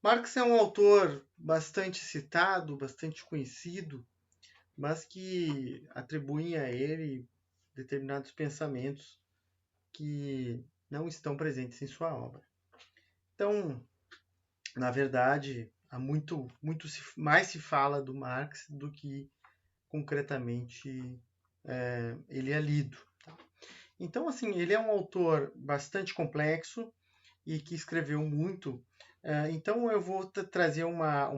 Marx é um autor bastante citado, bastante conhecido, mas que atribuem a ele determinados pensamentos que não estão presentes em sua obra. Então, na verdade, há muito mais se fala do Marx do que concretamente ele é lido. Tá? Então, assim, ele é um autor bastante complexo e que escreveu muito. Então, eu vou trazer uma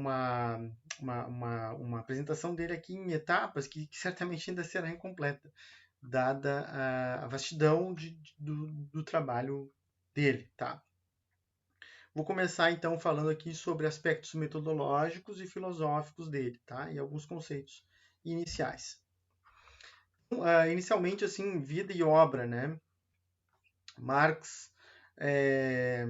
apresentação dele aqui em etapas que certamente ainda será incompleta, dada a vastidão do trabalho dele. Tá? Vou começar então falando aqui sobre aspectos metodológicos e filosóficos dele, tá? E alguns conceitos iniciais. Inicialmente, assim, vida e obra, né? Marx, é,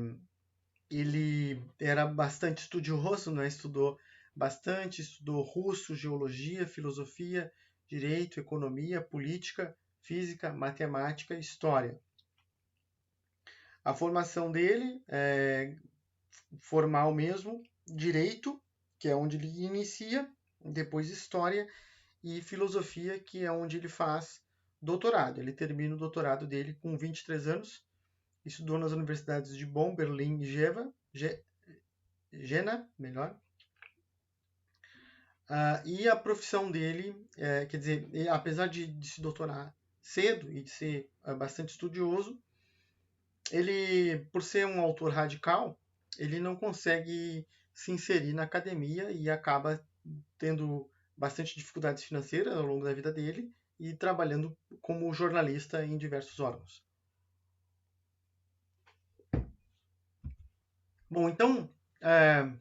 ele era bastante estudioso, né? Estudou bastante, estudou russo, geologia, filosofia, direito, economia, política, física, matemática e história. A formação dele é formal mesmo, direito, que é onde ele inicia, depois história e filosofia, que é onde ele faz doutorado. Ele termina o doutorado dele com 23 anos, estudou nas universidades de Bonn, Berlim e Jena, melhor. E a profissão dele, quer dizer, apesar de se doutorar cedo e de ser bastante estudioso, ele, por ser um autor radical, ele não consegue se inserir na academia e acaba tendo bastante dificuldades financeiras ao longo da vida dele e trabalhando como jornalista em diversos órgãos. Bom, então, é,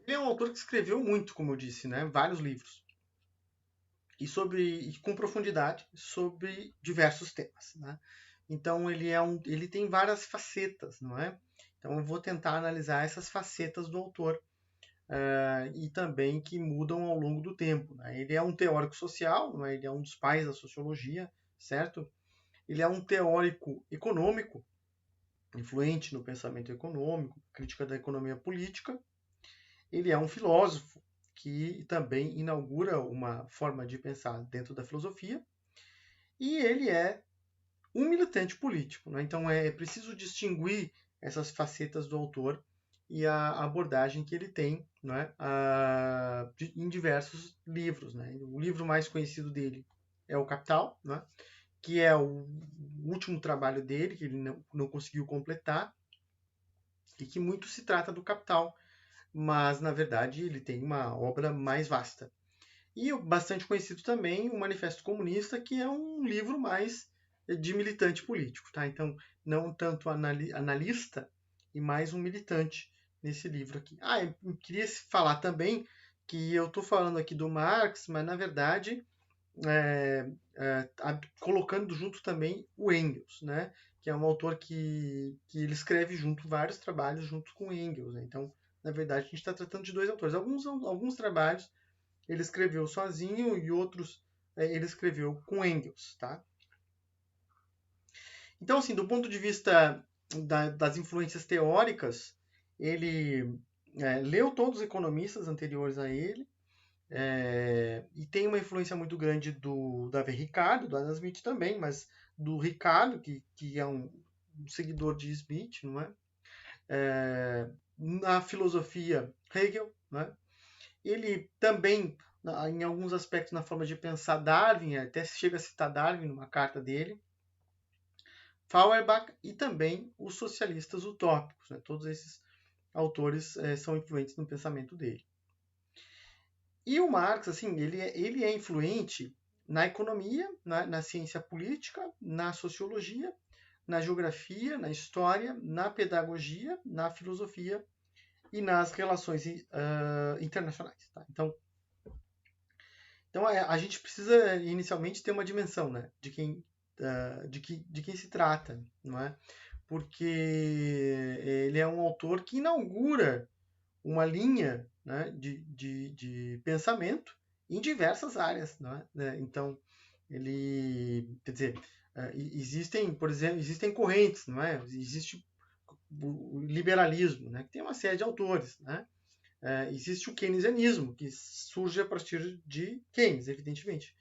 ele é um autor que escreveu muito, como eu disse, né? Vários livros. E com profundidade sobre diversos temas, né? Então ele tem várias facetas, não é? Então eu vou tentar analisar essas facetas do autor e também que mudam ao longo do tempo. Né? Ele é um teórico social, né? Ele é um dos pais da sociologia, certo? Ele é um teórico econômico, influente no pensamento econômico, crítica da economia política. Ele é um filósofo que também inaugura uma forma de pensar dentro da filosofia. E ele é um militante político. Né? Então é preciso distinguir essas facetas do autor e a abordagem que ele tem né, em diversos livros. Né? O livro mais conhecido dele é O Capital, né? Que é o último trabalho dele, que ele não conseguiu completar, e que muito se trata do Capital, mas na verdade ele tem uma obra mais vasta. E bastante conhecido também o Manifesto Comunista, que é um livro mais de militante político, tá? Então, não tanto analista e mais um militante nesse livro aqui. Eu queria falar também que eu estou falando aqui do Marx, mas na verdade colocando junto também o Engels, né? Que é um autor que ele escreve junto vários trabalhos junto com Engels. Né? Então, na verdade, a gente está tratando de dois autores. Alguns trabalhos ele escreveu sozinho e outros ele escreveu com Engels, tá? Então, assim, do ponto de vista das influências teóricas, ele leu todos os economistas anteriores a ele e tem uma influência muito grande do Davi Ricardo, do Adam Smith também, mas do Ricardo, que é um seguidor de Smith, não é? Na filosofia, Hegel, né? Ele também, em alguns aspectos, na forma de pensar Darwin, até chega a citar Darwin numa carta dele, Feuerbach e também os socialistas utópicos. Né? Todos esses autores são influentes no pensamento dele. E o Marx, assim, ele é influente na economia, na ciência política, na sociologia, na geografia, na história, na pedagogia, na filosofia e nas relações internacionais. Tá? Então a gente precisa inicialmente ter uma dimensão, né, de quem se trata, não é? Porque ele é um autor que inaugura uma linha né, de pensamento em diversas áreas, não é? Então ele, quer dizer, existem, por exemplo, existem correntes, não é? Existe o liberalismo, né, que tem uma série de autores, né? Existe o keynesianismo, que surge a partir de Keynes, evidentemente.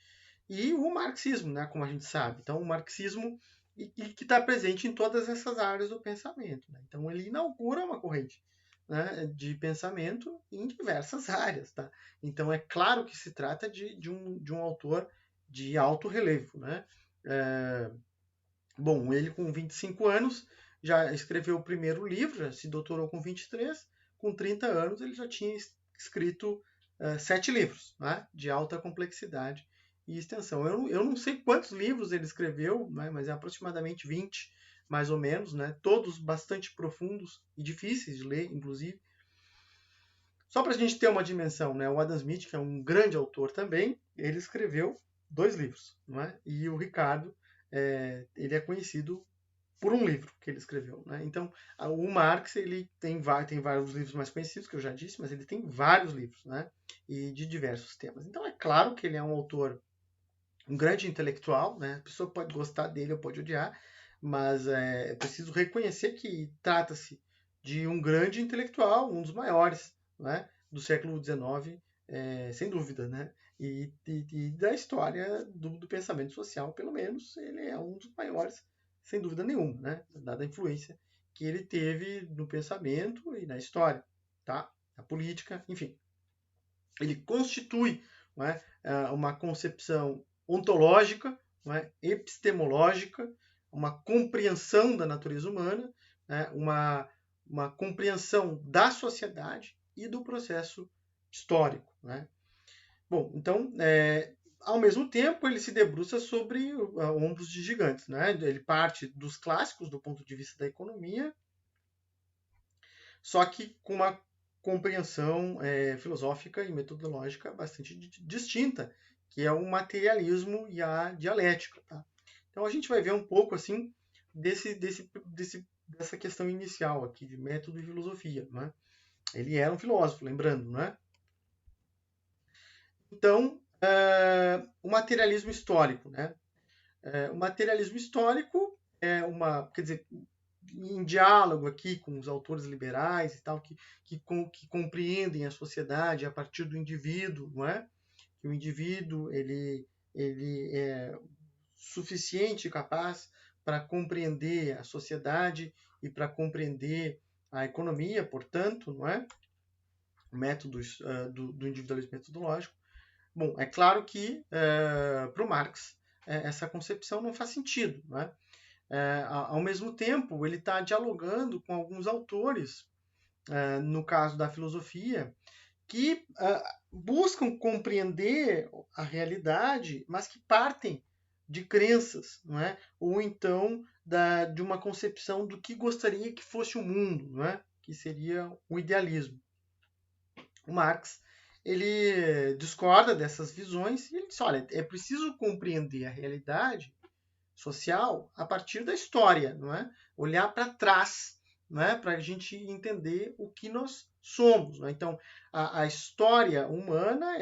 E o marxismo, né, como a gente sabe. Então, o marxismo que está presente em todas essas áreas do pensamento. Né? Então, ele inaugura uma corrente, né, de pensamento em diversas áreas. Tá? Então, é claro que se trata de um autor de alto relevo. Né? Bom, ele com 25 anos já escreveu o primeiro livro, já se doutorou com 23. Com 30 anos ele já tinha escrito 7 livros, né, de alta complexidade e extensão. Eu não sei quantos livros ele escreveu, né, mas é aproximadamente 20, mais ou menos, né, todos bastante profundos e difíceis de ler, inclusive. Só para a gente ter uma dimensão, né, o Adam Smith, que é um grande autor também, ele escreveu 2 livros, não é? E o Ricardo, ele é conhecido por um livro que ele escreveu. Né? Então, o Marx ele tem vários livros mais conhecidos, que eu já disse, mas ele tem vários livros, né? E de diversos temas. Então, é claro que ele é um autor, um grande intelectual, né? A pessoa pode gostar dele ou pode odiar, mas é preciso reconhecer que trata-se de um grande intelectual, um dos maiores, né? Do século XIX, sem dúvida, né? E da história do pensamento social, pelo menos, ele é um dos maiores, sem dúvida nenhuma, né? Dada a influência que ele teve no pensamento e na história, tá? Na política, enfim. Ele constitui, né, uma concepção ontológica, né, epistemológica, uma compreensão da natureza humana, né, uma compreensão da sociedade e do processo histórico. Né? Bom, então, ao mesmo tempo, ele se debruça sobre ombros de gigantes. Né? Ele parte dos clássicos do ponto de vista da economia, só que com uma compreensão filosófica e metodológica bastante distinta, que é o materialismo e a dialética. Tá? Então a gente vai ver um pouco assim dessa questão inicial aqui de método e filosofia. Né? Ele era um filósofo, lembrando, né? Então, o materialismo histórico, né? O materialismo histórico é quer dizer, em diálogo aqui com os autores liberais e tal, que compreendem a sociedade a partir do indivíduo, não é? Que o indivíduo ele é suficiente e capaz para compreender a sociedade e para compreender a economia, portanto, não é? Métodos do individualismo metodológico. Bom, é claro que para o Marx essa concepção não faz sentido, não é? Ao mesmo tempo, ele está dialogando com alguns autores, no caso da filosofia, que buscam compreender a realidade, mas que partem de crenças, não é? Ou então de uma concepção do que gostaria que fosse o mundo, não é? Que seria o idealismo. O Marx ele discorda dessas visões e ele diz, olha, é preciso compreender a realidade social a partir da história, não é? Olhar para trás, não é? Para a gente entender o que nós somos. Não é? Então, a história humana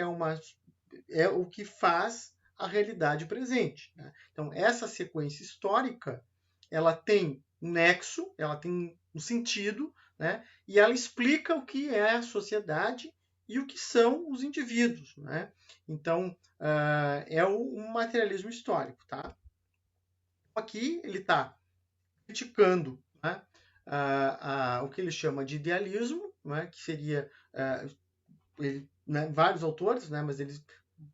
é o que faz a realidade presente. Né? Então, essa sequência histórica, ela tem um nexo, ela tem um sentido, né? E ela explica o que é a sociedade e o que são os indivíduos. Né? Então, é o materialismo histórico. Tá? Aqui ele está criticando, né, o que ele chama de idealismo, né, que seria vários autores, né, mas eles,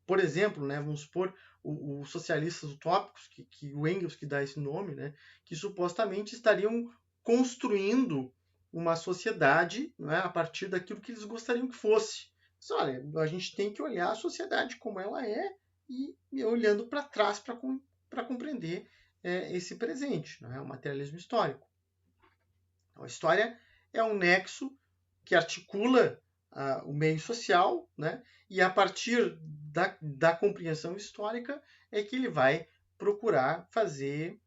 por exemplo, né, vamos supor os socialistas utópicos, que o Engels que dá esse nome, né, que supostamente estariam construindo uma sociedade, né, a partir daquilo que eles gostariam que fosse. Mas, olha, a gente tem que olhar a sociedade como ela é e olhando para trás para compreender esse presente, não é? O materialismo histórico. Então, a história é um nexo que articula o meio social, né? E a partir da compreensão histórica é que ele vai procurar fazer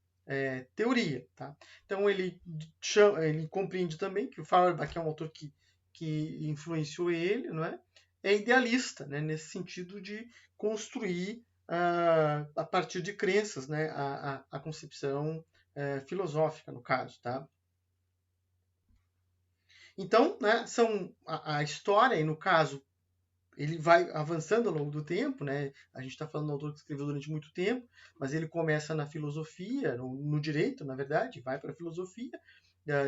teoria. Tá? Então ele compreende também que o Feuerbach é um autor que influenciou ele, não é? É idealista, né? Nesse sentido de construir a partir de crenças, né? A concepção filosófica, no caso. Tá? Então, né, a história, e no caso, ele vai avançando ao longo do tempo, né? A gente está falando do autor que escreveu durante muito tempo, mas ele começa na filosofia, no direito, na verdade, vai para a filosofia,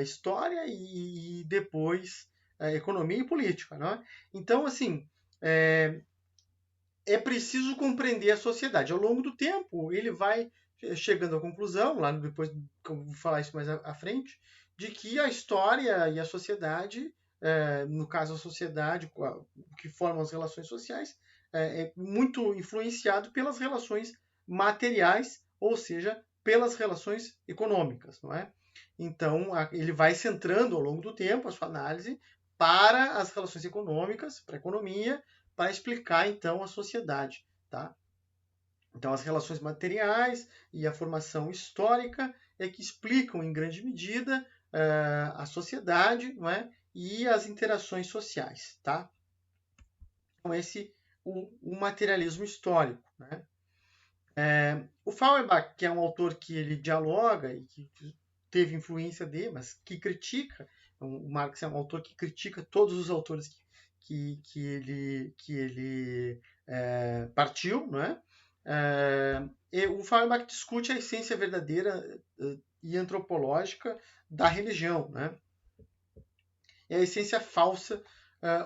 história e depois economia e política, né? Então, assim, é preciso compreender a sociedade. Ao longo do tempo, ele vai chegando à conclusão, lá depois que eu vou falar isso mais à frente, de que a história e a sociedade, no caso a sociedade, o que formam as relações sociais, é muito influenciado pelas relações materiais, ou seja, pelas relações econômicas, não é? Então, ele vai centrando ao longo do tempo a sua análise para as relações econômicas, para a economia, para explicar então a sociedade, tá? Então as relações materiais e a formação histórica é que explicam em grande medida a sociedade, não é? E as interações sociais, tá? Então esse o materialismo histórico, né? O Feuerbach, que é um autor que ele dialoga e que teve influência dele, mas que critica, o Marx é um autor que critica todos os autores que ele partiu, não é? E o Feuerbach discute a essência verdadeira e antropológica da religião, né? E a essência falsa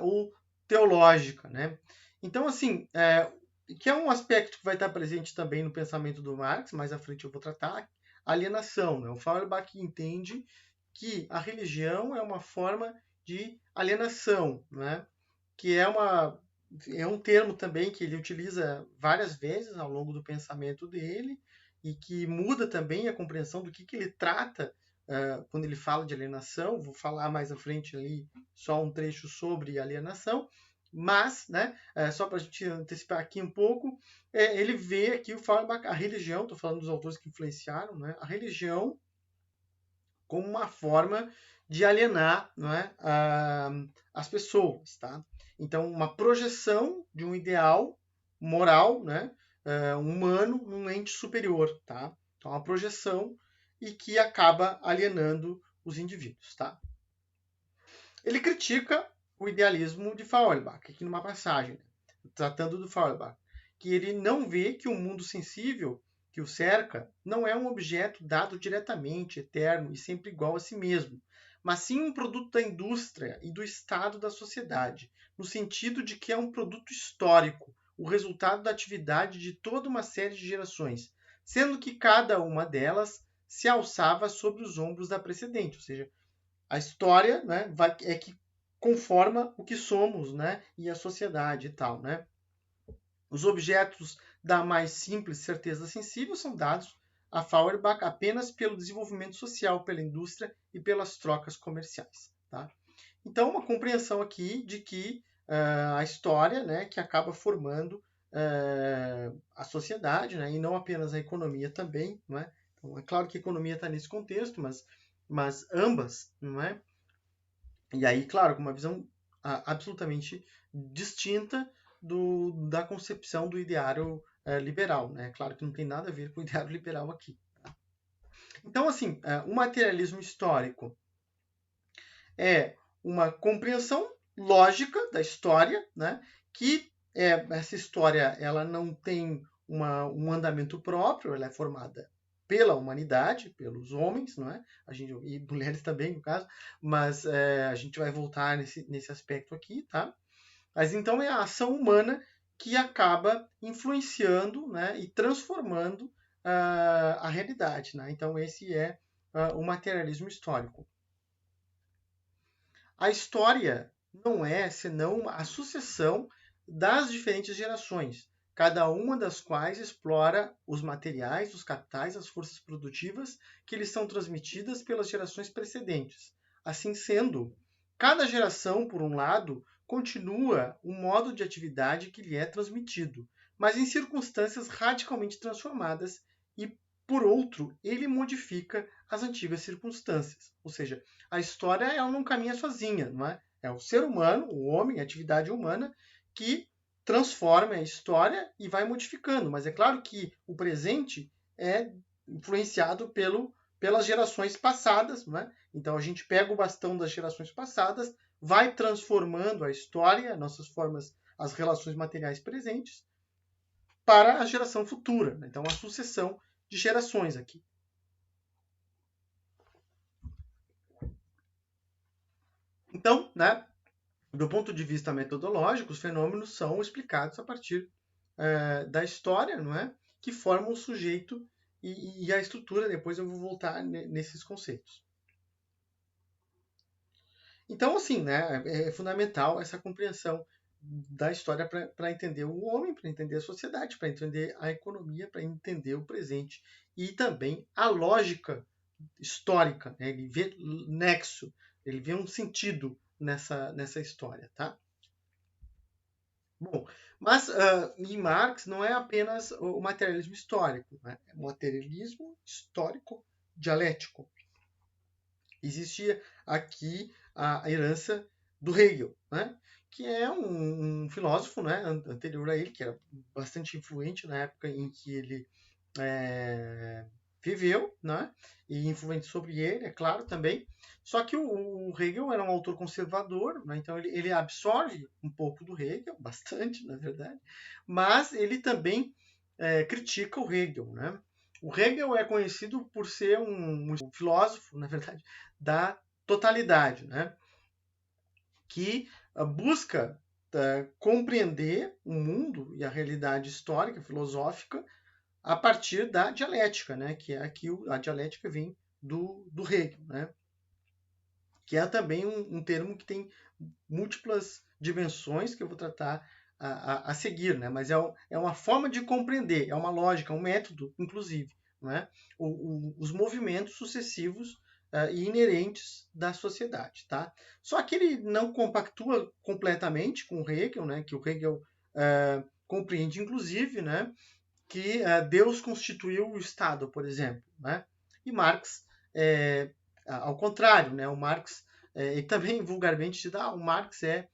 ou teológica, né? Então, assim, que é um aspecto que vai estar presente também no pensamento do Marx, mais à frente eu vou tratar, alienação, né? O Feuerbach entende que a religião é uma forma de alienação, né? Que é um termo também que ele utiliza várias vezes ao longo do pensamento dele e que muda também a compreensão do que ele trata quando ele fala de alienação. Vou falar mais à frente ali só um trecho sobre alienação, mas, né, só para a gente antecipar aqui um pouco, ele vê aqui o Feuerbach, a religião, estou falando dos autores que influenciaram, né, a religião como uma forma de alienar, não é, as pessoas, tá? Então, uma projeção de um ideal moral, né, humano num ente superior, tá? Então, uma projeção e que acaba alienando os indivíduos, tá? Ele critica o idealismo de Feuerbach, aqui numa passagem, tratando do Feuerbach, que ele não vê que o mundo sensível que o cerca não é um objeto dado diretamente, eterno e sempre igual a si mesmo, mas sim um produto da indústria e do estado da sociedade, no sentido de que é um produto histórico, o resultado da atividade de toda uma série de gerações, sendo que cada uma delas se alçava sobre os ombros da precedente, ou seja, a história, né, é que conforma o que somos, né, e a sociedade e tal, né? Os objetos da mais simples certeza sensível são dados a Feuerbach apenas pelo desenvolvimento social, pela indústria e pelas trocas comerciais, tá? Então, uma compreensão aqui de que a história, né, que acaba formando a sociedade, né, e não apenas a economia também, não é? Então, é claro que a economia está nesse contexto, mas ambas, não é? E aí, claro, com uma visão absolutamente distinta da concepção do ideário liberal, né? Claro que não tem nada a ver com o ideário liberal aqui. Tá? Então, assim, o materialismo histórico é uma compreensão lógica da história, né? Que essa história ela não tem um andamento próprio, ela é formada pela humanidade, pelos homens, não é? A gente, e mulheres também, no caso, mas a gente vai voltar nesse aspecto aqui, tá? Mas então é a ação humana que acaba influenciando, né, e transformando a realidade, né? Então esse é o materialismo histórico. A história não é senão a sucessão das diferentes gerações, cada uma das quais explora os materiais, os capitais, as forças produtivas que lhes são transmitidas pelas gerações precedentes. Assim sendo, cada geração, por um lado, continua um modo de atividade que lhe é transmitido, mas em circunstâncias radicalmente transformadas e, por outro, ele modifica as antigas circunstâncias. Ou seja, a história ela não caminha sozinha, não é? É o ser humano, o homem, a atividade humana, que transforma a história e vai modificando. Mas é claro que o presente é influenciado pelas gerações passadas, né? Então a gente pega o bastão das gerações passadas, vai transformando a história, nossas formas, as relações materiais presentes, para a geração futura. Né? Então a sucessão de gerações aqui. Então, né, do ponto de vista metodológico, os fenômenos são explicados a partir da história, não é? Que forma o sujeito e a estrutura. Depois eu vou voltar nesses conceitos. Então, assim, né, é fundamental essa compreensão da história para entender o homem, para entender a sociedade, para entender a economia, para entender o presente e também a lógica histórica. Né? Ele vê nexo, ele vê um sentido nessa história, tá? Bom, mas em Marx não é apenas o materialismo histórico, né? É o materialismo histórico dialético. Existia aqui a herança do Hegel, né? Que é um filósofo, né, anterior a ele, que era bastante influente na época em que ele viveu, né? E influente sobre ele, é claro, também. Só que o Hegel era um autor conservador, né? Então ele absorve um pouco do Hegel, bastante, na verdade, mas ele também critica o Hegel, né? O Hegel é conhecido por ser um filósofo, na verdade, da totalidade, né? Que busca compreender o mundo e a realidade histórica, filosófica, a partir da dialética, né? Que é aqui a dialética vem do Hegel, né? Que é também um termo que tem múltiplas dimensões que eu vou tratar a seguir, né? Mas é uma forma de compreender, é uma lógica, um método, inclusive, né? Os movimentos sucessivos e inerentes da sociedade, tá? Só que ele não compactua completamente com o Hegel, né? Que o Hegel compreende, inclusive, né? Que Deus constituiu o Estado, por exemplo, né? E Marx, ao contrário, né? O Marx, e também vulgarmente se dá, o Marx é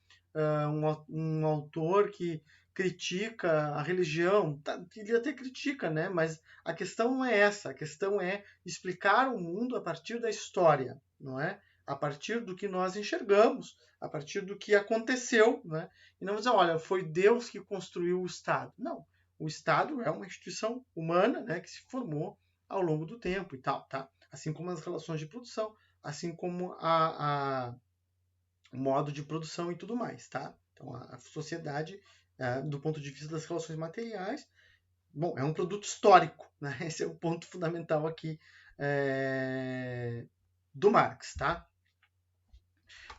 um autor que critica a religião, ele até critica, né? Mas a questão não é essa, a questão é explicar o mundo a partir da história, não é? A partir do que nós enxergamos, a partir do que aconteceu, né? E não dizer, olha, foi Deus que construiu o Estado. Não, o Estado é uma instituição humana, né, que se formou ao longo do tempo e tal, tá? Assim como as relações de produção, assim como o modo de produção e tudo mais, tá? Então a sociedade, do ponto de vista das relações materiais, bom, é um produto histórico, né? Esse é o ponto fundamental aqui do Marx, tá?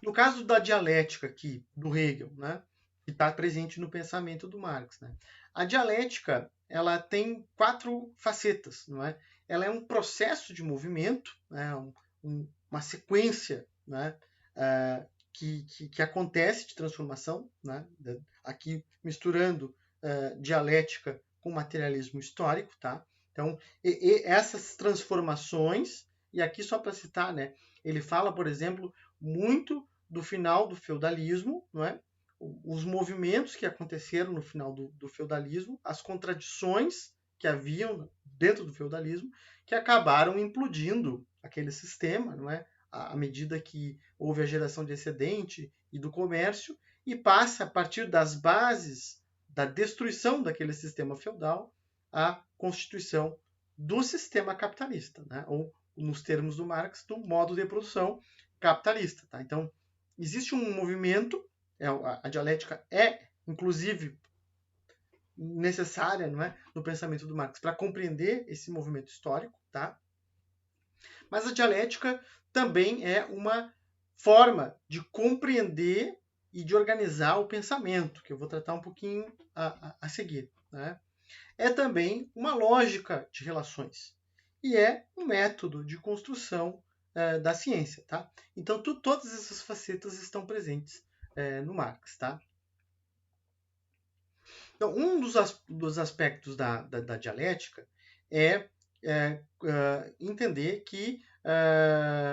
No caso da dialética aqui, do Hegel, né? Que está presente no pensamento do Marx, né? A dialética, ela tem 4 facetas, não é? Ela é um processo de movimento, né? Uma sequência, né? Que acontece de transformação, né? Aqui misturando dialética com materialismo histórico, tá? Então, essas transformações, e aqui só para citar, né? Ele fala, por exemplo, muito do final do feudalismo, não é? Os movimentos que aconteceram no final do feudalismo, as contradições que haviam dentro do feudalismo, que acabaram implodindo aquele sistema, não é? À medida que houve a geração de excedente e do comércio, e passa a partir das bases da destruição daquele sistema feudal a constituição do sistema capitalista, né? Ou, nos termos do Marx, do modo de produção capitalista. Tá? Então, existe um movimento, a dialética é, inclusive, necessária, não é, no pensamento do Marx para compreender esse movimento histórico, tá? Mas a dialética também é uma forma de compreender e de organizar o pensamento, que eu vou tratar um pouquinho a seguir, né? É também uma lógica de relações e é um método de construção da ciência, tá? Então todas essas facetas estão presentes no Marx, tá? Então um dos aspectos da dialética é entender que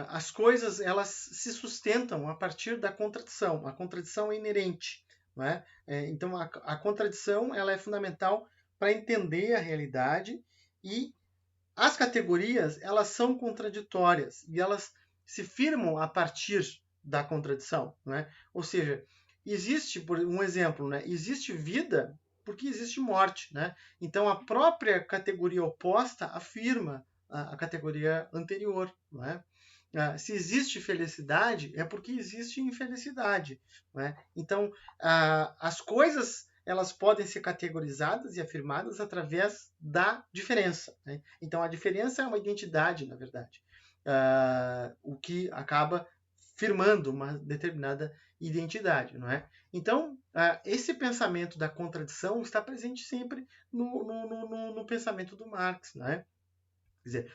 as coisas elas se sustentam a partir da contradição. A contradição é inerente, não é? Então a contradição ela é fundamental para entender a realidade e as categorias, elas são contraditórias e elas se firmam a partir da contradição, né? Ou seja, existe, por um exemplo, né? Existe vida porque existe morte, né? Então a própria categoria oposta afirma a categoria anterior, né? Se existe felicidade, é porque existe infelicidade, né? Então as coisas elas podem ser categorizadas e afirmadas através da diferença, né? Então a diferença é uma identidade, na verdade, o que acaba firmando uma determinada identidade, não é? Então, esse pensamento da contradição está presente sempre no pensamento do Marx, não é? Quer dizer,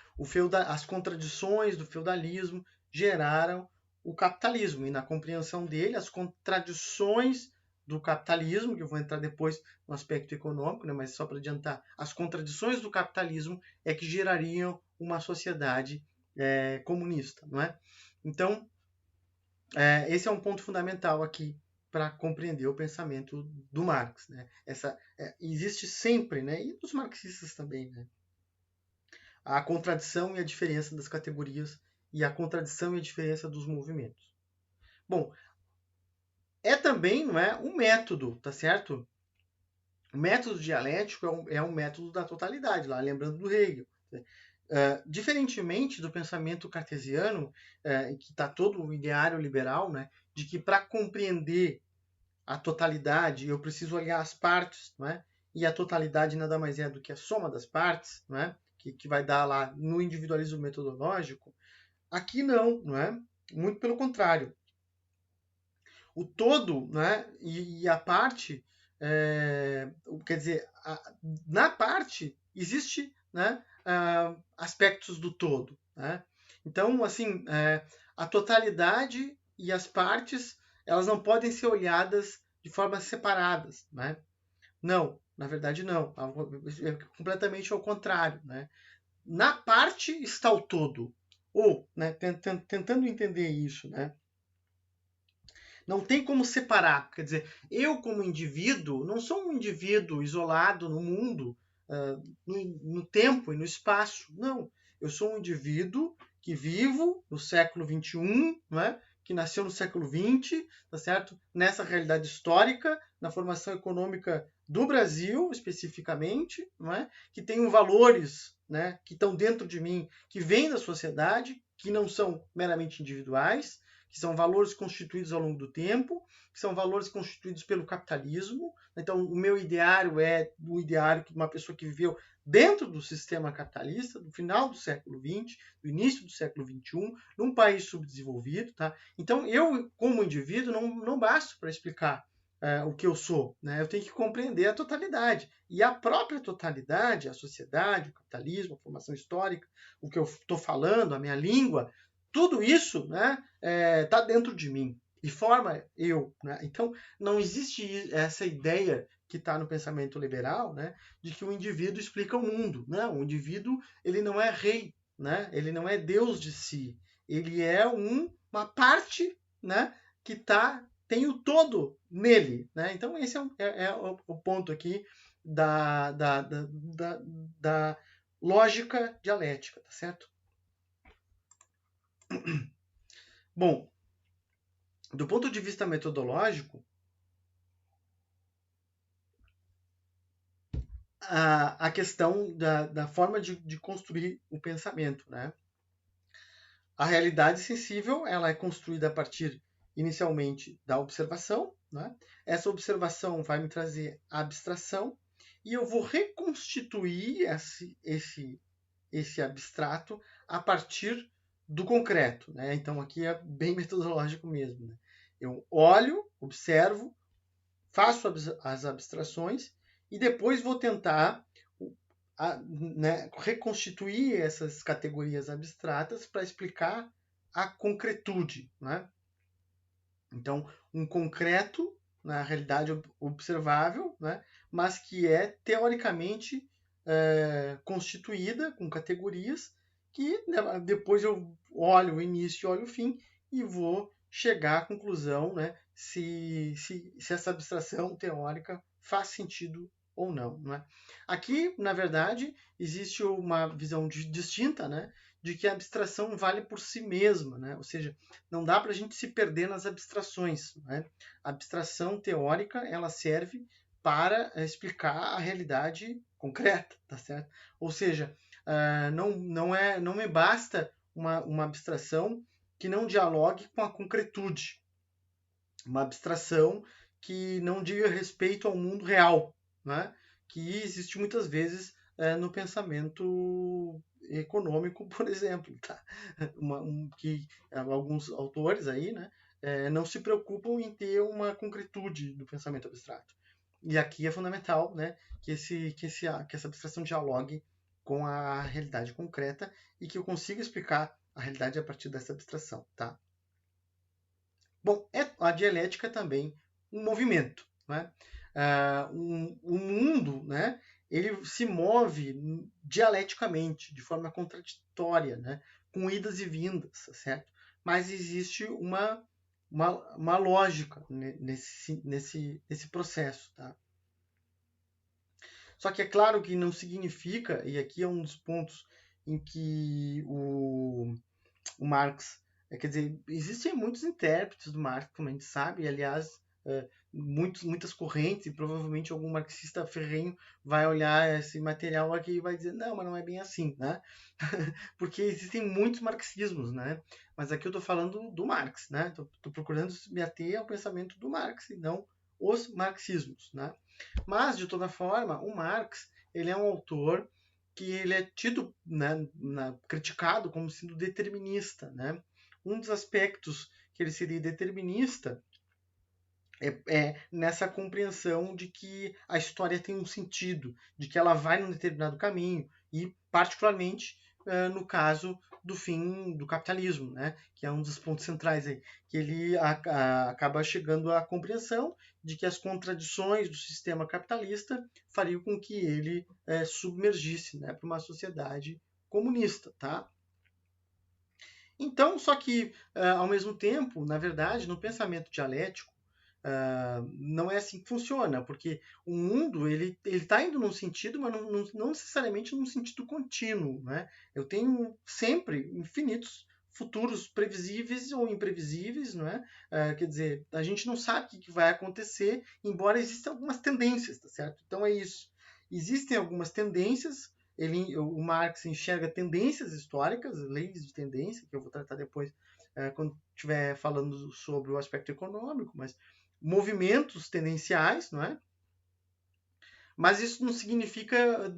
as contradições do feudalismo geraram o capitalismo, e na compreensão dele, as contradições do capitalismo, que eu vou entrar depois no aspecto econômico, né, mas só para adiantar, as contradições do capitalismo é que gerariam uma sociedade comunista, não é? Então, esse é um ponto fundamental aqui para compreender o pensamento do Marx, né? Existe sempre, né, e dos marxistas também, né, a contradição e a diferença das categorias e a contradição e a diferença dos movimentos. Bom, é também, não é, um método, tá certo? O método dialético é um método da totalidade, lá lembrando do Hegel. Diferentemente do pensamento cartesiano, que está todo o ideário liberal, né, de que para compreender a totalidade eu preciso olhar as partes, não é? E a totalidade nada mais é do que a soma das partes, não é? Que vai dar lá no individualismo metodológico. Aqui não é? Muito pelo contrário. O todo, né, e a parte, quer dizer, na parte existe, né, aspectos do todo, né? Então, assim, a totalidade e as partes, elas não podem ser olhadas de formas separadas, né? Não, na verdade não. É completamente ao contrário, né? Na parte está o todo. Ou, né, tentando entender isso, né? Não tem como separar. Quer dizer, eu como indivíduo não sou um indivíduo isolado no mundo, no tempo e no espaço. Não. Eu sou um indivíduo que vivo no século XXI, não é? Que nasceu no século XX, tá certo? Nessa realidade histórica, na formação econômica do Brasil, especificamente, não é? Que tenho valores, né, que estão dentro de mim, que vêm da sociedade, que não são meramente individuais, que são valores constituídos ao longo do tempo, que são valores constituídos pelo capitalismo. Então, o meu ideário é o ideário de uma pessoa que viveu dentro do sistema capitalista, do final do século XX, do início do século XXI, num país subdesenvolvido. Tá? Então, eu, como indivíduo, não basto para explicar o que eu sou. Né? Eu tenho que compreender a totalidade. E a própria totalidade, a sociedade, o capitalismo, a formação histórica, o que eu estou falando, a minha língua, tudo isso, né, está dentro de mim e forma eu. Né? Então, não existe essa ideia que está no pensamento liberal, né, de que o indivíduo explica o mundo. Não, o indivíduo ele não é rei, né? Ele não é Deus de si. Ele é uma parte, né, que tem o todo nele. Né? Então, esse é o ponto aqui da lógica dialética, tá certo? Bom, do ponto de vista metodológico, a questão da forma de construir o pensamento. Né? A realidade sensível ela é construída a partir, inicialmente, da observação. Né? Essa observação vai me trazer a abstração e eu vou reconstituir esse abstrato a partir do concreto. Né? Então, aqui é bem metodológico mesmo. Né? Eu olho, observo, faço as abstrações e depois vou tentar né, reconstituir essas categorias abstratas para explicar a concretude. Né? Então, um concreto, na realidade observável, né, mas que é teoricamente constituída com categorias que né, depois eu olho o início e olho o fim e vou chegar à conclusão, né, se essa abstração teórica faz sentido ou não, né? Aqui, na verdade, existe uma visão distinta, né, de que a abstração vale por si mesma, né? Ou seja, não dá para a gente se perder nas abstrações, né? A abstração teórica ela serve para explicar a realidade concreta, tá certo? Ou seja, não me basta uma abstração que não dialogue com a concretude, uma abstração que não diga respeito ao mundo real, né? Que existe muitas vezes no pensamento econômico, por exemplo, tá? Que alguns autores aí, né, não se preocupam em ter uma concretude do pensamento abstrato. E aqui é fundamental, né, que essa abstração dialogue com a realidade concreta e que eu consiga explicar a realidade a partir dessa abstração, tá? Bom, a dialética é também um movimento, né? O mundo, né, ele se move dialeticamente, de forma contraditória, né, com idas e vindas, certo? Mas existe uma lógica nesse processo, tá? Só que é claro que não significa, e aqui é um dos pontos em que o Marx, quer dizer, existem muitos intérpretes do Marx, como a gente sabe, e, aliás, muitas correntes, e provavelmente algum marxista ferrenho vai olhar esse material aqui e vai dizer, não, mas não é bem assim, né? Porque existem muitos marxismos, né? Mas aqui eu estou falando do Marx, né? Estou procurando me ater ao pensamento do Marx e não os marxismos, né? Mas, de toda forma, o Marx ele é um autor que ele é tido, né, criticado como sendo determinista, né? Um dos aspectos que ele seria determinista é nessa compreensão de que a história tem um sentido, de que ela vai num determinado caminho, e particularmente no caso do fim do capitalismo, né? Que é um dos pontos centrais aí, que ele acaba chegando à compreensão de que as contradições do sistema capitalista fariam com que ele submergisse, né, para uma sociedade comunista, tá? Então, só que, ao mesmo tempo, na verdade, no pensamento dialético, não é assim que funciona, porque o mundo ele está indo num sentido, mas não necessariamente num sentido contínuo, né? Eu tenho sempre infinitos futuros previsíveis ou imprevisíveis, não é? Quer dizer, a gente não sabe o que vai acontecer, embora existam algumas tendências, tá certo? Então é isso. Existem algumas tendências. O Marx enxerga tendências históricas, leis de tendência, que eu vou tratar depois quando estiver falando sobre o aspecto econômico, mas movimentos tendenciais, não é? Mas isso não significa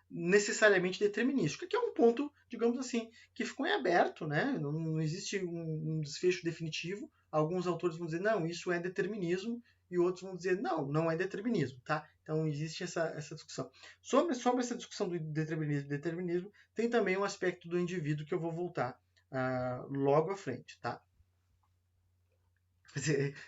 necessariamente determinístico, que é um ponto, digamos assim, que ficou em aberto, né? Não existe um desfecho definitivo. Alguns autores vão dizer, não, isso é determinismo, e outros vão dizer, não, não é determinismo, tá? Então existe essa discussão. Sobre essa discussão do determinismo e determinismo, tem também um aspecto do indivíduo que eu vou voltar logo à frente, tá?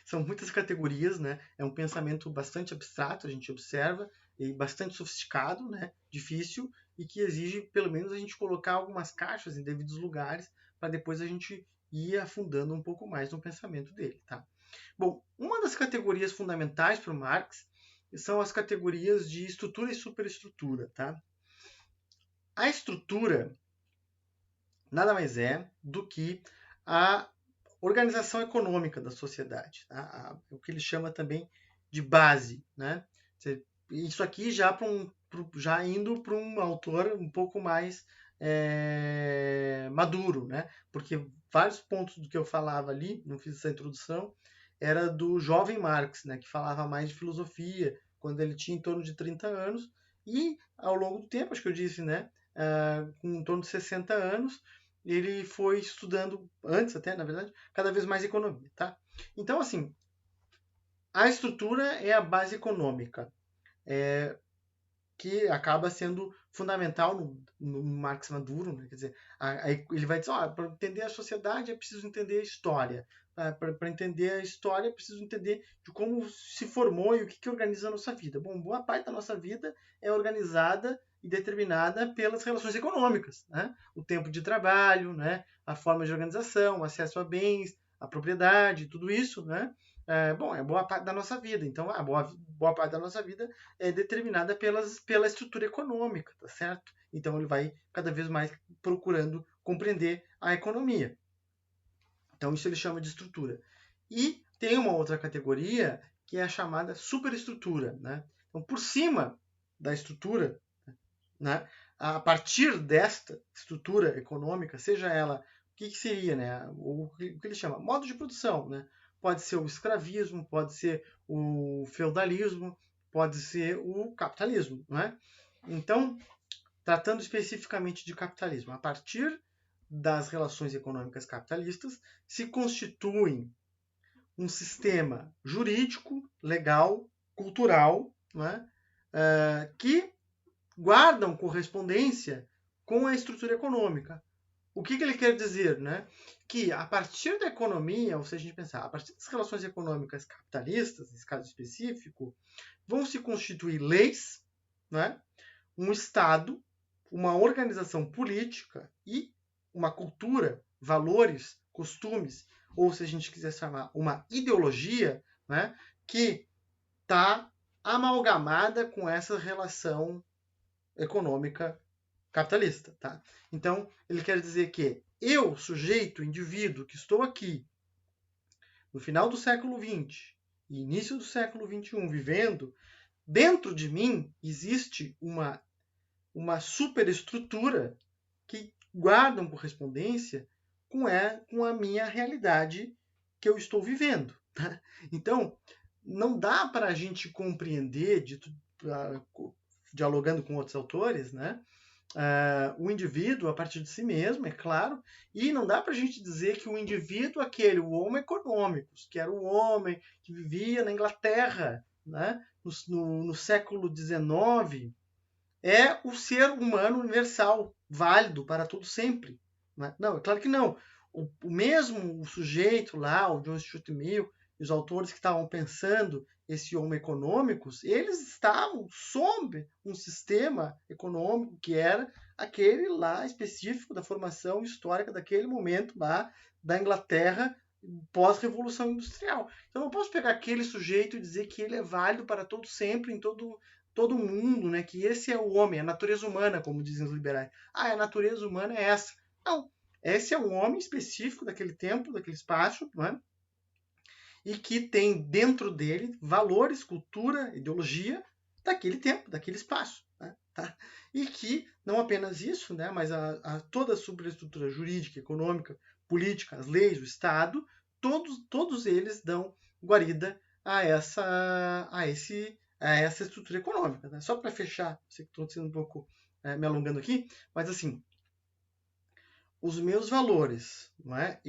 São muitas categorias, né? É um pensamento bastante abstrato, a gente observa, e bastante sofisticado, né? Difícil, e que exige, pelo menos, a gente colocar algumas caixas em devidos lugares para depois a gente ir afundando um pouco mais no pensamento dele, tá? Bom, uma das categorias fundamentais para o Marx são as categorias de estrutura e superestrutura, tá? A estrutura nada mais é do que a organização econômica da sociedade, tá? O que ele chama também de base, né? Isso aqui já indo para um autor um pouco mais maduro, né? Porque vários pontos do que eu falava ali, não fiz essa introdução, era do jovem Marx, né? Que falava mais de filosofia quando ele tinha em torno de 30 anos, e ao longo do tempo, acho que eu disse, né? Com em torno de 60 anos, ele foi estudando, antes até, na verdade, cada vez mais economia, tá? Então, assim, a estrutura é a base econômica, que acaba sendo fundamental no Marx maduro, né? Quer dizer, ele vai dizer, para entender a sociedade é preciso entender a história. Para entender a história é preciso entender de como se formou e o que organiza a nossa vida. Bom, boa parte da nossa vida é organizada e determinada pelas relações econômicas, né? O tempo de trabalho, né? A forma de organização, o acesso a bens, a propriedade, tudo isso, né? é boa parte da nossa vida. Então, boa parte da nossa vida é determinada pela estrutura econômica, tá certo? Então, ele vai cada vez mais procurando compreender a economia. Então, isso ele chama de estrutura. E tem uma outra categoria que é a chamada superestrutura, né? Então, por cima da estrutura, né, a partir desta estrutura econômica, seja ela, o que seria, né, o que ele chama? Modo de produção, né? Pode ser o escravismo, pode ser o feudalismo, pode ser o capitalismo, né? Então, tratando especificamente de capitalismo, a partir das relações econômicas capitalistas, se constituem um sistema jurídico, legal, cultural, né, que guardam correspondência com a estrutura econômica. O que ele quer dizer? Né? Que a partir da economia, ou seja, a gente pensar, a partir das relações econômicas capitalistas, nesse caso específico, vão se constituir leis, né? Um Estado, uma organização política e uma cultura, valores, costumes, ou se a gente quiser chamar uma ideologia, né, que está amalgamada com essa relação econômica capitalista. Tá? Então, ele quer dizer que eu, sujeito, indivíduo, que estou aqui no final do século XX e início do século XXI, vivendo, dentro de mim existe uma superestrutura que guardam correspondência com a minha realidade que eu estou vivendo. Tá? Então, não dá para a gente compreender, dialogando com outros autores, né, o indivíduo a partir de si mesmo, é claro, e não dá para a gente dizer que o indivíduo, aquele, o homo econômicos, que era o homem que vivia na Inglaterra, né, no século XIX, é o ser humano universal, válido para todo sempre. Né? Não, é claro que não. O mesmo sujeito lá, o John Stuart Mill, os autores que estavam pensando esse homo econômicos, eles estavam sob um sistema econômico que era aquele lá específico da formação histórica daquele momento lá da Inglaterra pós-revolução industrial. Então, eu não posso pegar aquele sujeito e dizer que ele é válido para todo sempre, em todo mundo, né? Que esse é o homem, a natureza humana, como dizem os liberais. A natureza humana é essa. Não. Esse é um homem específico daquele tempo, daquele espaço, não é? E que tem dentro dele valores, cultura, ideologia daquele tempo, daquele espaço. Né? Tá? E que, não apenas isso, né, mas toda a superestrutura jurídica, econômica, política, as leis, o Estado, todos eles dão guarida a essa estrutura econômica. Né? Só para fechar, sei que estou sendo um pouco me alongando aqui, mas assim, os meus valores, não é?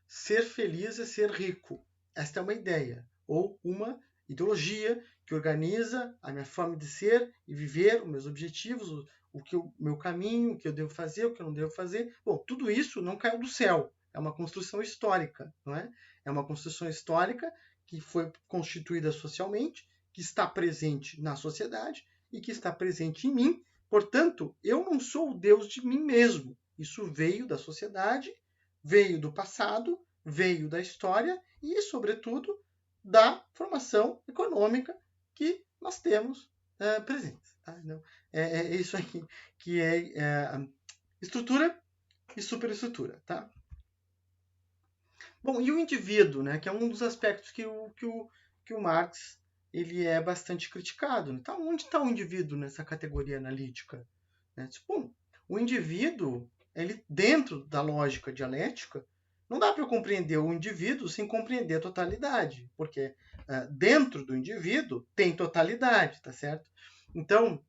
Ser feliz é ser rico. Esta é uma ideia ou uma ideologia que organiza a minha forma de ser e viver, os meus objetivos, o meu caminho, o que eu devo fazer, o que eu não devo fazer. Bom, tudo isso não caiu do céu. É uma construção histórica, não é? É uma construção histórica que foi constituída socialmente, que está presente na sociedade e que está presente em mim. Portanto, eu não sou o Deus de mim mesmo. Isso veio da sociedade, veio do passado, veio da história e, sobretudo, da formação econômica que nós temos presentes. Tá? Então, é isso aqui que é estrutura e superestrutura. Tá? Bom, e o indivíduo, né, que é um dos aspectos que o Marx ele é bastante criticado. Né? Então, onde está o indivíduo nessa categoria analítica? Né? Bom, o indivíduo, ele dentro da lógica dialética, não dá para compreender o indivíduo sem compreender a totalidade, porque dentro do indivíduo tem totalidade, tá certo? Então,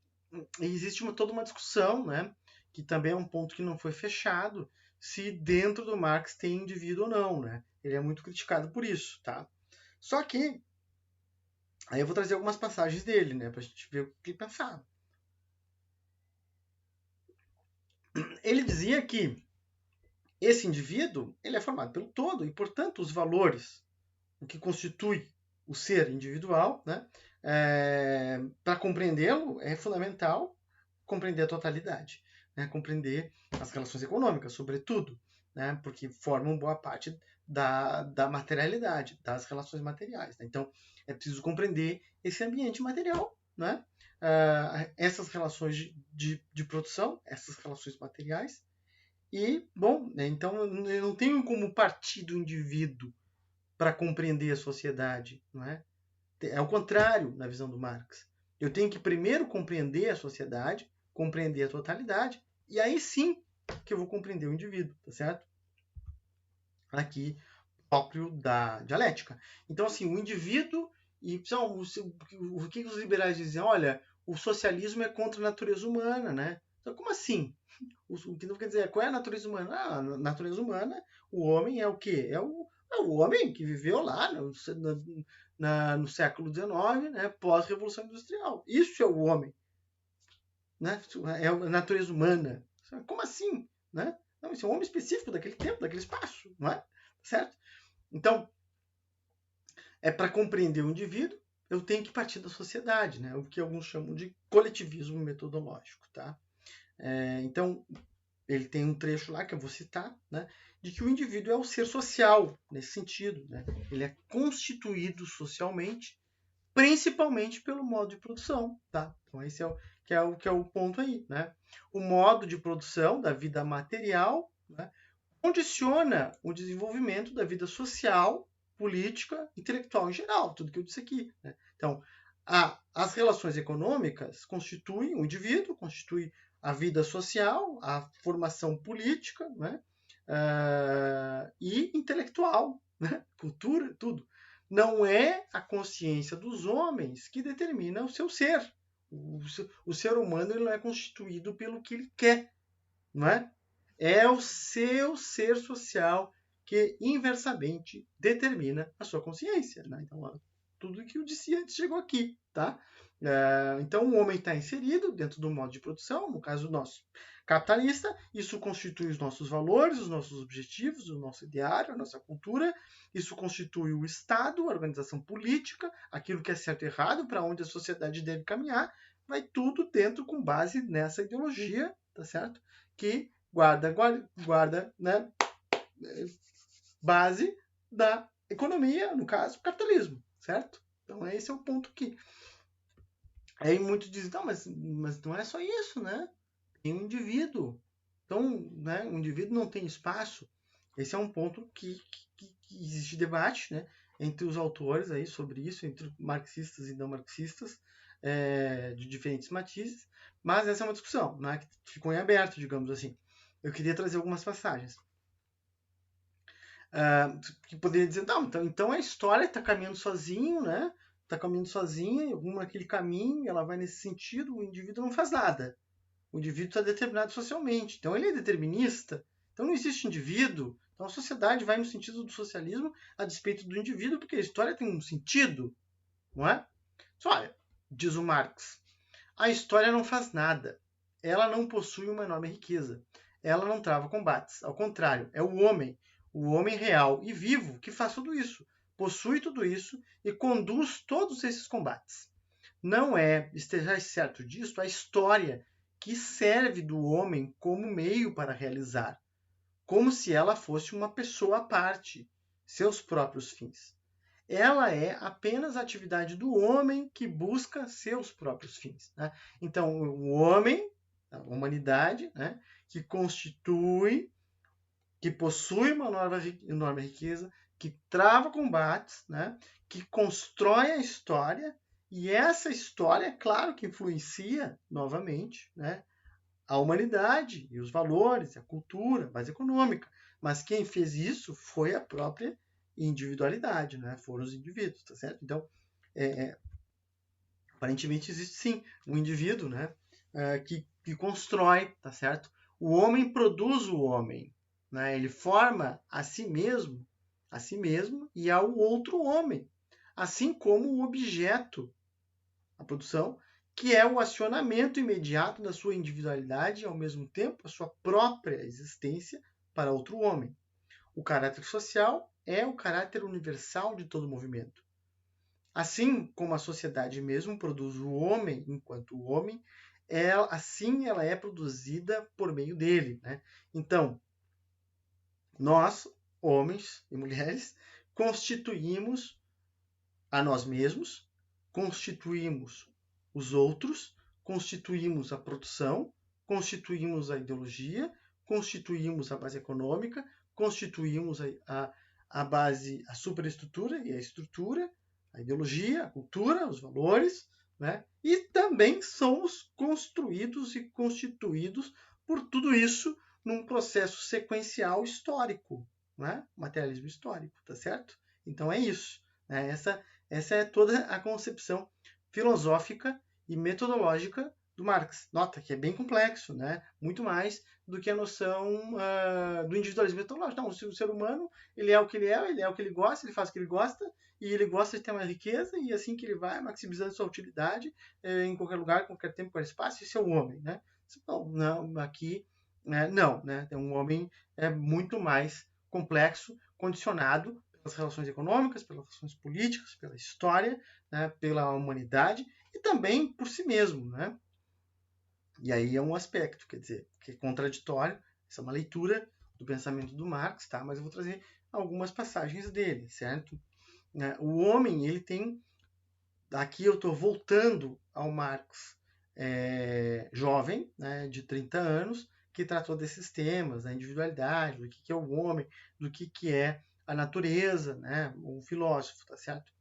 existe toda uma discussão, né, que também é um ponto que não foi fechado, se dentro do Marx tem indivíduo ou não, né? Ele é muito criticado por isso, tá? Só que aí eu vou trazer algumas passagens dele, né, para a gente ver o que ele pensava. Ele dizia que esse indivíduo ele é formado pelo todo e, portanto, os valores, o que constitui o ser individual, né, para compreendê-lo é fundamental compreender a totalidade, né, compreender as relações econômicas, sobretudo, né, porque formam boa parte da materialidade, das relações materiais. Né? Então, é preciso compreender esse ambiente material, né? Essas relações de produção, essas relações materiais. E, bom, né, então eu não tenho como partir do indivíduo para compreender a sociedade. Não é? É o contrário na visão do Marx. Eu tenho que primeiro compreender a sociedade, compreender a totalidade, e aí sim que eu vou compreender o indivíduo, tá certo? Aqui, próprio da dialética. Então, assim, o indivíduo e o que os liberais dizem? Olha, o socialismo é contra a natureza humana, né? Então, como assim? O que não quer dizer, qual é a natureza humana? Ah, a natureza humana, o homem é o quê? É o homem que viveu lá no século XIX, né, pós-revolução industrial. Isso é o homem, né? É a natureza humana. Como assim? Né? Não, isso é um homem específico daquele tempo, daquele espaço, não é? Certo? Então, para compreender o indivíduo, eu tenho que partir da sociedade, né? O que alguns chamam de coletivismo metodológico, tá? Então, ele tem um trecho lá que eu vou citar, né, de que o indivíduo é o ser social, nesse sentido. Né? Ele é constituído socialmente, principalmente pelo modo de produção. Tá? Então, esse é o ponto aí. Né? O modo de produção da vida material, né, condiciona o desenvolvimento da vida social, política, intelectual em geral, tudo que eu disse aqui. Né? Então, as relações econômicas constituem o indivíduo, constituem a vida social, a formação política, né? E intelectual, né? Cultura, tudo. Não é a consciência dos homens que determina o seu ser. O ser humano ele não é constituído pelo que ele quer, não é? É o seu ser social que inversamente determina a sua consciência. Né? Então, tudo que eu disse antes chegou aqui. Tá? Então, o homem está inserido dentro do modo de produção, no caso nosso capitalista, isso constitui os nossos valores, os nossos objetivos, o nosso ideário, a nossa cultura, isso constitui o Estado, a organização política, aquilo que é certo e errado, para onde a sociedade deve caminhar, vai tudo dentro com base nessa ideologia, tá certo? Que guarda né, base da economia, no caso, capitalismo, certo? Então, esse é o ponto que aí muitos dizem, não, mas não é só isso, né? Tem um indivíduo. Então, né, o indivíduo não tem espaço. Esse é um ponto que existe debate, né, entre os autores aí sobre isso, entre marxistas e não marxistas, de diferentes matizes, mas essa é uma discussão, né, que ficou em aberto, digamos assim. Eu queria trazer algumas passagens. Que poderia dizer, não, então a história está caminhando sozinho, né? Está caminhando sozinha, alguma aquele caminho, ela vai nesse sentido, o indivíduo não faz nada. O indivíduo está determinado socialmente. Então ele é determinista. Então não existe indivíduo. Então a sociedade vai no sentido do socialismo a despeito do indivíduo, porque a história tem um sentido, não é? Só olha, diz o Marx, a história não faz nada. Ela não possui uma enorme riqueza. Ela não trava combates. Ao contrário, é o homem real e vivo, que faz tudo isso, possui tudo isso e conduz todos esses combates. Não é, estejais certo disso, a história que serve do homem como meio para realizar, como se ela fosse uma pessoa à parte, seus próprios fins. Ela é apenas a atividade do homem que busca seus próprios fins. Né? Então, o homem, a humanidade, né, que constitui, que possui uma enorme riqueza, que trava combates, né, que constrói a história, e essa história, é claro que influencia, novamente, né, a humanidade e os valores, a cultura, a base econômica. Mas quem fez isso foi a própria individualidade, né? Foram os indivíduos, tá certo? Então, aparentemente existe sim um indivíduo, né? Que constrói, tá certo? O homem produz o homem, né? Ele forma a si mesmo e ao outro homem, assim como o objeto, a produção, que é o acionamento imediato da sua individualidade e, ao mesmo tempo, a sua própria existência para outro homem. O caráter social é o caráter universal de todo movimento. Assim como a sociedade mesmo produz o homem enquanto o homem, assim ela é produzida por meio dele. Né? Então, nós homens e mulheres, constituímos a nós mesmos, constituímos os outros, constituímos a produção, constituímos a ideologia, constituímos a base econômica, constituímos a base, a superestrutura e a estrutura, a ideologia, a cultura, os valores, né? E também somos construídos e constituídos por tudo isso num processo sequencial histórico, né? Materialismo histórico, tá certo? Então é isso. Né? Essa é toda a concepção filosófica e metodológica do Marx. Nota que é bem complexo, né? Muito mais do que a noção do individualismo metodológico. Não, o ser humano ele é o que ele é o que ele gosta, ele faz o que ele gosta, e ele gosta de ter uma riqueza, e assim que ele vai maximizando sua utilidade em qualquer lugar, qualquer tempo, qualquer espaço, isso é o homem. Né? Não, aqui não, né? Um homem é muito mais complexo, condicionado pelas relações econômicas, pelas relações políticas, pela história, né, pela humanidade e também por si mesmo, né? E aí é um aspecto, quer dizer, que é contraditório. Essa é uma leitura do pensamento do Marx, tá? Mas eu vou trazer algumas passagens dele, certo? O homem, ele tem... Aqui eu estou voltando ao Marx jovem, né, de 30 anos, que tratou desses temas, da individualidade, do que é o homem, do que é a natureza, né, um filósofo, tá certo?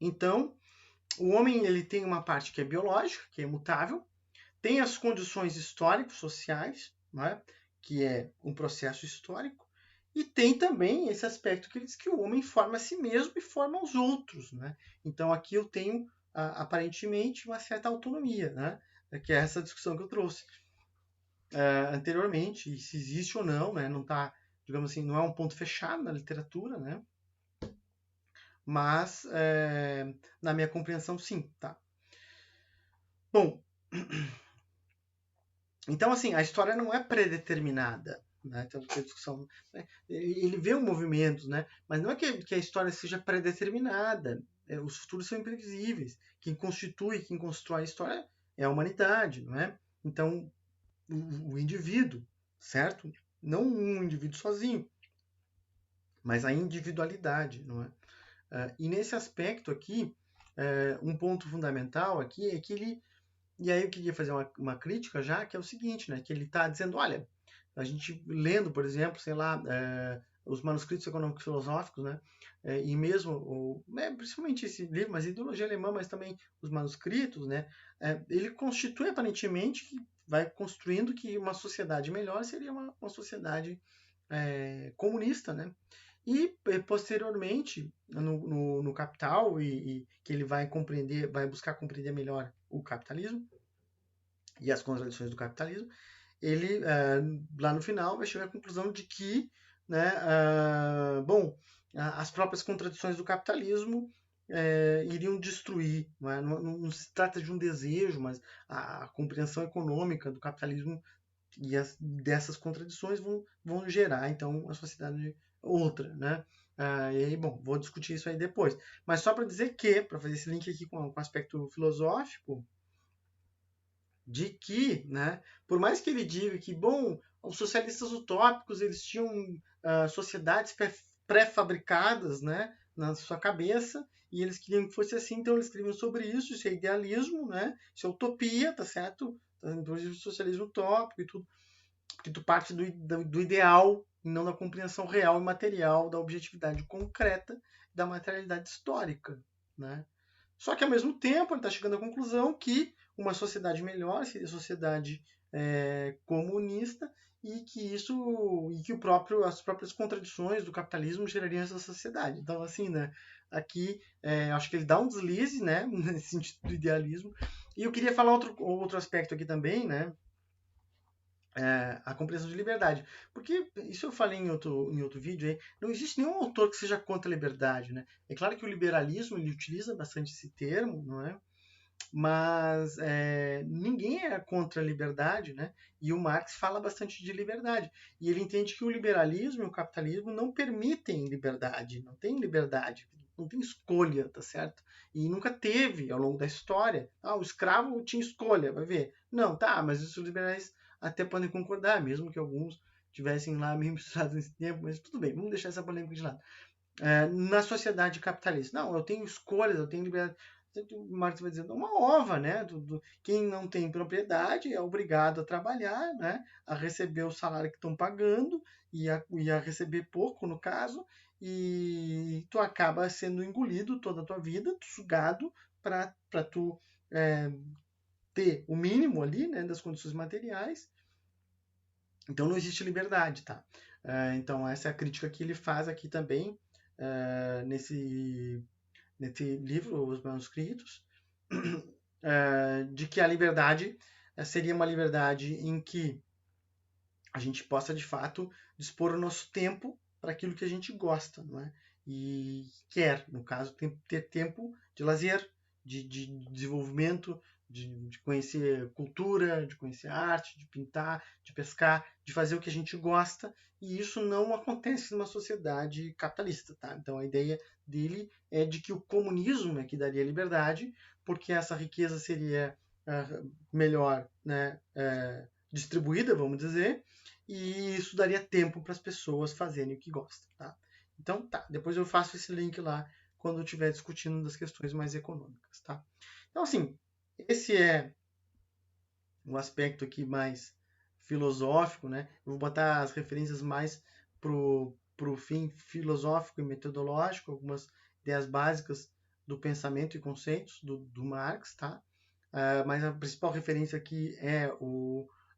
Então, o homem ele tem uma parte que é biológica, que é imutável, tem as condições históricas, sociais, né, que é um processo histórico, e tem também esse aspecto que ele diz que o homem forma a si mesmo e forma os outros. Né? Então aqui eu tenho, aparentemente, uma certa autonomia, né? Que é essa discussão que eu trouxe anteriormente, e se existe ou não, né? Não tá, digamos assim, não é um ponto fechado na literatura, né? Mas na minha compreensão, sim, tá? Bom, então assim, a história não é predeterminada. Né? Então, a discussão, né? Ele vê o movimento, né? Mas não é que a história seja predeterminada. Os futuros são imprevisíveis. Quem constitui, quem constrói a história é a humanidade, não é? Então, o indivíduo, certo? Não um indivíduo sozinho, mas a individualidade, não é? E nesse aspecto aqui, um ponto fundamental aqui é que ele... E aí eu queria fazer uma crítica já, que é o seguinte, né? Que ele está dizendo, olha, a gente lendo, por exemplo, sei lá, os manuscritos econômicos filosóficos, né? E mesmo, principalmente esse livro, mas ideologia alemã, mas também os manuscritos, né? Ele constitui aparentemente que vai construindo que uma sociedade melhor seria uma sociedade comunista, né? E posteriormente no Capital e que ele vai compreender, vai buscar compreender melhor o capitalismo e as contradições do capitalismo, ele lá no final vai chegar à conclusão de que, né, bom, as próprias contradições do capitalismo iriam destruir. Não se trata de um desejo, mas a compreensão econômica do capitalismo e dessas contradições vão gerar então uma sociedade outra, né? E aí, bom, vou discutir isso aí depois. Mas só para dizer que, para fazer esse link aqui com o aspecto filosófico, de que, né, por mais que ele diga que, bom, os socialistas utópicos eles tinham sociedades pré-fabricadas, né, na sua cabeça, e eles queriam que fosse assim, então eles escreviam sobre isso é idealismo, né, isso é utopia, tá certo? Inclusive o socialismo utópico e tudo, porque tu parte do ideal e não da compreensão real e material da objetividade concreta da materialidade histórica, né? Só que, ao mesmo tempo, ele está chegando à conclusão que uma sociedade melhor seria a sociedade comunista e que as próprias contradições do capitalismo gerariam essa sociedade. Então, assim, né, aqui acho que ele dá um deslize, né, nesse sentido do idealismo. E eu queria falar outro aspecto aqui também, né, a compreensão de liberdade. Porque, isso eu falei em outro vídeo, aí, não existe nenhum autor que seja contra a liberdade. Né? É claro que o liberalismo ele utiliza bastante esse termo, não é? Mas ninguém é contra a liberdade, né? E o Marx fala bastante de liberdade. E ele entende que o liberalismo e o capitalismo não permitem liberdade, não tem liberdade, não tem escolha, tá certo? E nunca teve ao longo da história. O escravo tinha escolha, vai ver. Não, tá, mas os liberais até podem concordar, mesmo que alguns tivessem lá meio misturados nesse tempo, mas tudo bem, vamos deixar essa polêmica de lado. Na sociedade capitalista. Não, eu tenho escolhas, eu tenho liberdade. O Marx vai dizendo uma ova, né? Quem não tem propriedade é obrigado a trabalhar, né? A receber o salário que estão pagando e a receber pouco, no caso, e tu acaba sendo engolido toda a tua vida, sugado para tu ter o mínimo ali, né? Das condições materiais. Então não existe liberdade, tá? Então essa é a crítica que ele faz aqui também nesse livro, Os Manuscritos, de que a liberdade seria uma liberdade em que a gente possa, de fato, dispor o nosso tempo para aquilo que a gente gosta, não é? E quer, no caso, ter tempo de lazer, de desenvolvimento, de conhecer cultura, de conhecer arte, de pintar, de pescar, de fazer o que a gente gosta, e isso não acontece numa sociedade capitalista, tá? Então a ideia dele é de que o comunismo é que daria liberdade, porque essa riqueza seria melhor, né, distribuída, vamos dizer, e isso daria tempo para as pessoas fazerem o que gostam, tá? Então, tá, depois eu faço esse link lá quando eu estiver discutindo das questões mais econômicas, tá? Então, assim, esse é o aspecto aqui mais filosófico, né? Eu vou botar as referências mais pro fim filosófico e metodológico, algumas ideias básicas do pensamento e conceitos do Marx, tá? Mas a principal referência aqui é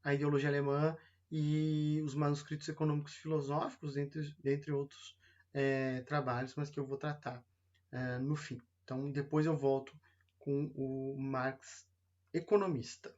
a ideologia alemã e os manuscritos econômicos filosóficos, dentre outros trabalhos, mas que eu vou tratar no fim. Então, depois eu volto com o Marx economista.